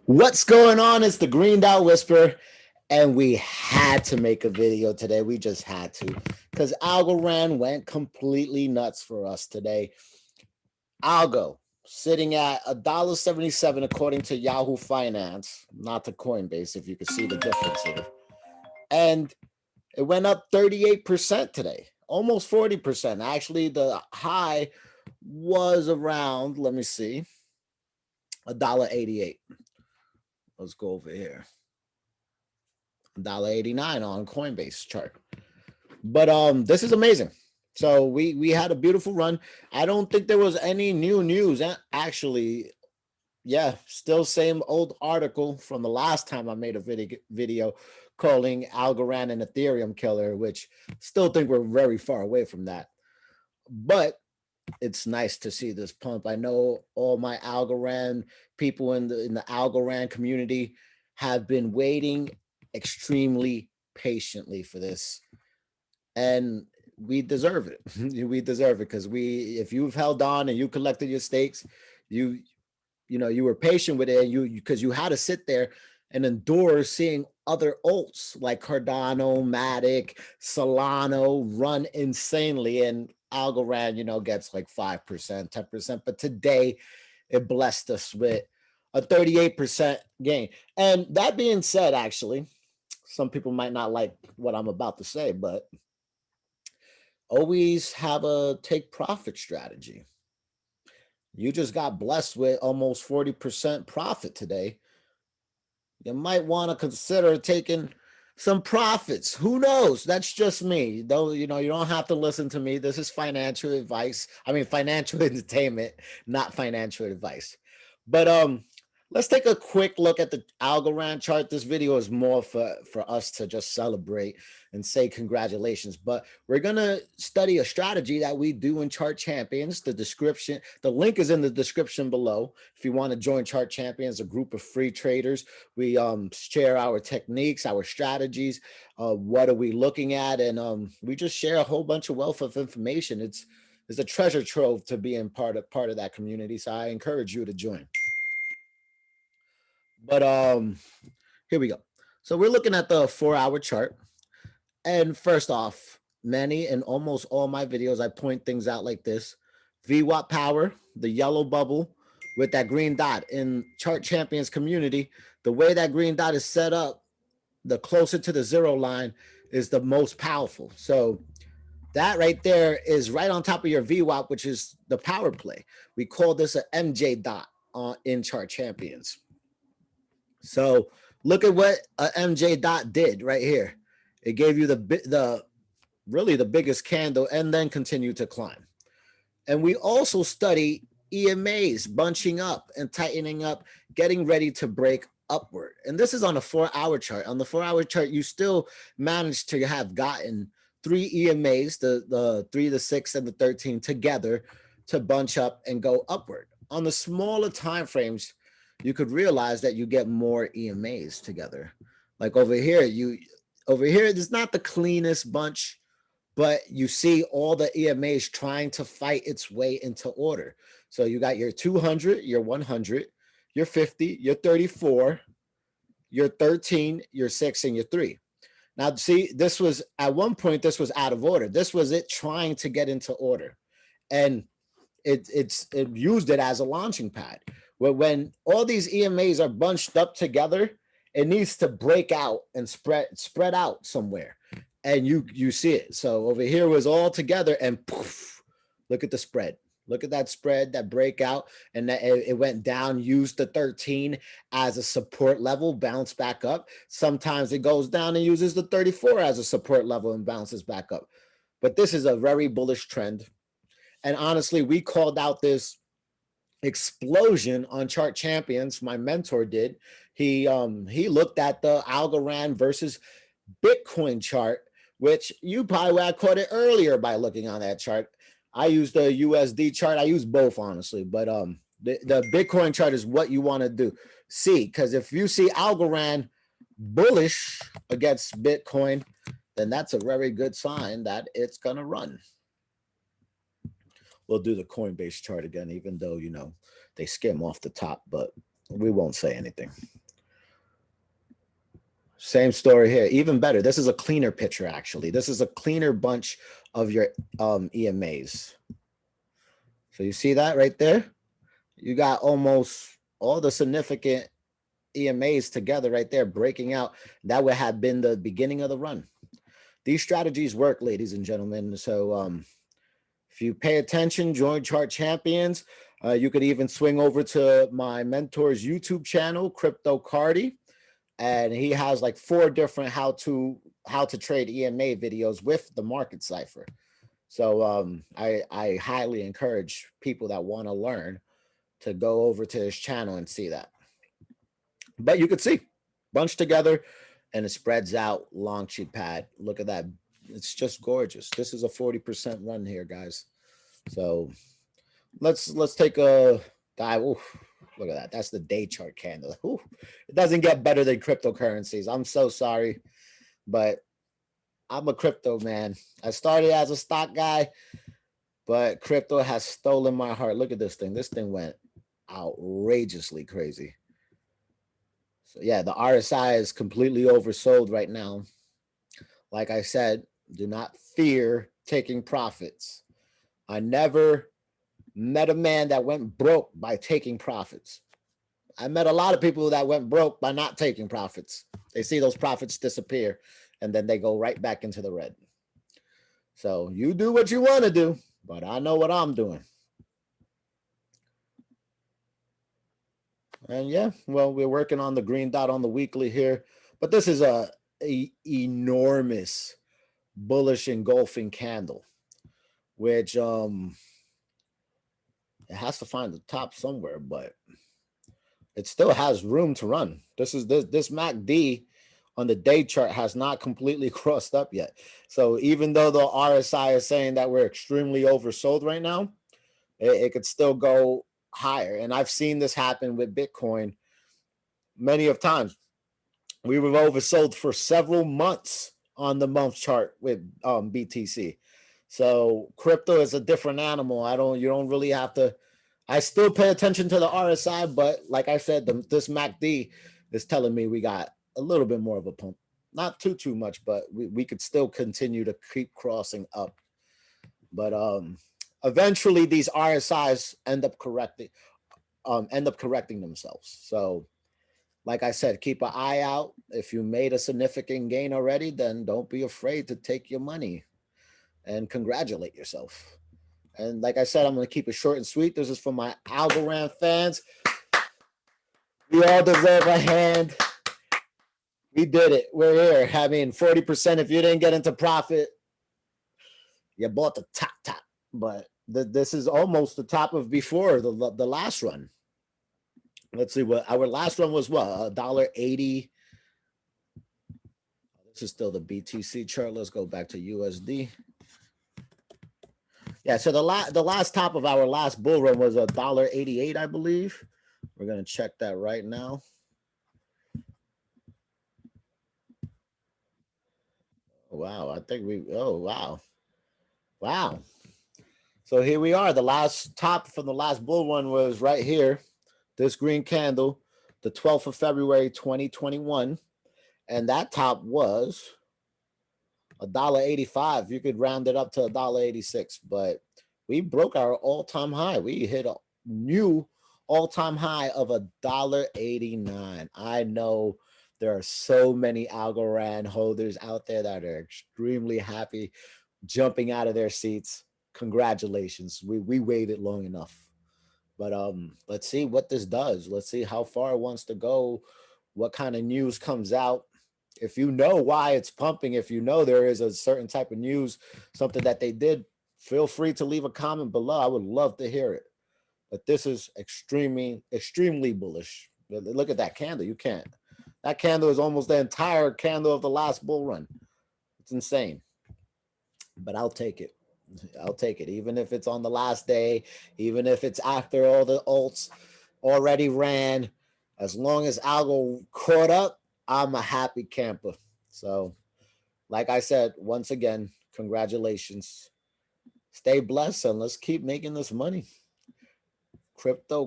What's going on? It's the Green Dot Whisper, and we had to make a video today. We just had to because Algorand went completely nuts for us today. Algo sitting at $1.77 according to Yahoo Finance, not to Coinbase, if you can see the difference here. And it went up 38% today, almost 40%. Actually, the high was around, let me see, $1.88. Let's go over here. $1.89 on Coinbase chart. But this is amazing. So we had a beautiful run. I don't think there was any new news actually. Yeah, still same old article from the last time I made a video calling Algorand an Ethereum killer, which still think we're very far away from that. But it's nice to see this pump. I know all my Algorand people in the Algorand community have been waiting extremely patiently for this, and we deserve it. We deserve it because if you've held on and you collected your stakes, you you were patient with it, and you had to sit there and endure seeing other alts like Cardano, Matic, Solano run insanely, and Algorand, gets like 5%, 10%. But today it blessed us with a 38% gain. And that being said, actually, some people might not like what I'm about to say, but always have a take profit strategy. You just got blessed with almost 40% profit today. You might want to consider taking some profits. Who knows? That's just me. Though, you don't have to listen to me. This is financial advice. I mean, financial entertainment, not financial advice. But let's take a quick look at the Algorand chart. This video is more for us to just celebrate and say congratulations. But we're gonna study a strategy that we do in Chart Champions. The link is in the description below. If you want to join Chart Champions, a group of free traders, we share our techniques, our strategies. What are we looking at? And we just share a whole bunch of wealth of information. It's a treasure trove to be in part of that community. So I encourage you to join. But here we go. So we're looking at the 4-hour chart. And first off, many and almost all my videos, I point things out like this. VWAP power, the yellow bubble with that green dot. In Chart Champions community, the way that green dot is set up, the closer to the zero line is the most powerful. So that right there is right on top of your VWAP, which is the power play. We call this an MJ dot in Chart Champions. So look at what a MJ dot did right here. It gave you really the biggest candle and then continued to climb. And we also study EMAs bunching up and tightening up, getting ready to break upward. And this is on a 4-hour chart. On the 4-hour chart, you still managed to have gotten 3 EMAs, the 3, the 6, and the 13 together to bunch up and go upward. On the smaller time frames, you could realize that you get more EMAs together. Like over here, it's not the cleanest bunch, but you see all the EMAs trying to fight its way into order. So you got your 200, your 100, your 50, your 34, your 13, your 6, and your 3. Now, see, this was at one point, this was out of order. This was it trying to get into order. And it used it as a launching pad. When all these EMAs are bunched up together, it needs to break out and spread out somewhere, and you see it. So over here was all together, and poof, look at the spread. Look at that spread, that breakout, and that it went down, used the 13 as a support level, bounced back up. Sometimes it goes down and uses the 34 as a support level and bounces back up. But this is a very bullish trend. And honestly, we called out this explosion on Chart Champions. My mentor did. He looked at the Algorand versus Bitcoin chart, which you probably would have caught it earlier by looking on that chart. I use the USD chart. I use both, honestly, but the Bitcoin chart is what you want to do. See, because if you see Algorand bullish against Bitcoin, then that's a very good sign that it's gonna run. We'll do the Coinbase chart again, even though they skim off the top, but We won't say anything. Same story here. Even better. This is a cleaner picture, actually. This is a cleaner bunch of your EMAs. So you see that right there? You got almost all the significant EMAs together right there, breaking out. That would have been the beginning of the run. These strategies work, ladies and gentlemen. So if you pay attention, join Chart Champions. You could even swing over to my mentor's YouTube channel, Crypto Cardi, and he has like 4 different how to trade EMA videos with the market cipher. So I highly encourage people that want to learn to go over to his channel and see that. But you could see bunched together and it spreads out, long cheap pad. Look at that. It's just gorgeous. This is a 40% run here, guys. So let's take a dive. Ooh, look at that. That's the day chart candle. Ooh, it doesn't get better than cryptocurrencies. I'm so sorry, but I'm a crypto man. I started as a stock guy, but crypto has stolen my heart. Look at this thing. This thing went outrageously crazy. So yeah, the RSI is completely oversold right now. Like I said, do not fear taking profits. I never met a man that went broke by taking profits. I met a lot of people that went broke by not taking profits. They see those profits disappear and then they go right back into the red. So you do what you want to do, but I know what I'm doing. And yeah, well, we're working on the green dot on the weekly here, but this is a enormous bullish engulfing candle, which it has to find the top somewhere, but it still has room to run. This MACD on the day chart has not completely crossed up yet. So even though the RSI is saying that we're extremely oversold right now, it could still go higher. And I've seen this happen with Bitcoin many of times. We were oversold for several months on the month chart with BTC. So crypto is a different animal. You don't really have to. I still pay attention to the RSI, but like I said, this MACD is telling me we got a little bit more of a pump. Not too much, but we could still continue to keep crossing up. But eventually these RSIs end up correcting themselves. So like I said, keep an eye out. If you made a significant gain already, then don't be afraid to take your money and congratulate yourself. And like I said, I'm going to keep it short and sweet. This is for my Algorand fans. We all deserve a hand. We did it. We're here. I mean, 40%, if you didn't get into profit, you bought the top. But this is almost the top of before the last run. Let's see what our last run was. What, $1.80. This is still the BTC chart. Let's go back to USD. Yeah, so the last top of our last bull run was $1.88, I believe. We're gonna check that right now. Wow, I think wow. So here we are. The last top from the last bull run was right here. This green candle, the 12th of February, 2021. And that top was $1.85. You could round it up to $1.86, but we broke our all-time high. We hit a new all-time high of $1.89. I know there are so many Algorand holders out there that are extremely happy, jumping out of their seats. Congratulations. We waited long enough. But let's see what this does. Let's see how far it wants to go, what kind of news comes out. If you know why it's pumping, if you know there is a certain type of news, something that they did, feel free to leave a comment below. I would love to hear it. But this is extremely bullish. Look at that candle. You can't. That candle is almost the entire candle of the last bull run. It's insane. But I'll take it. I'll take it. Even if it's on the last day, even if it's after all the alts already ran, as long as Algo caught up, I'm a happy camper. So, like I said, once again, congratulations. Stay blessed and let's keep making this money. Crypto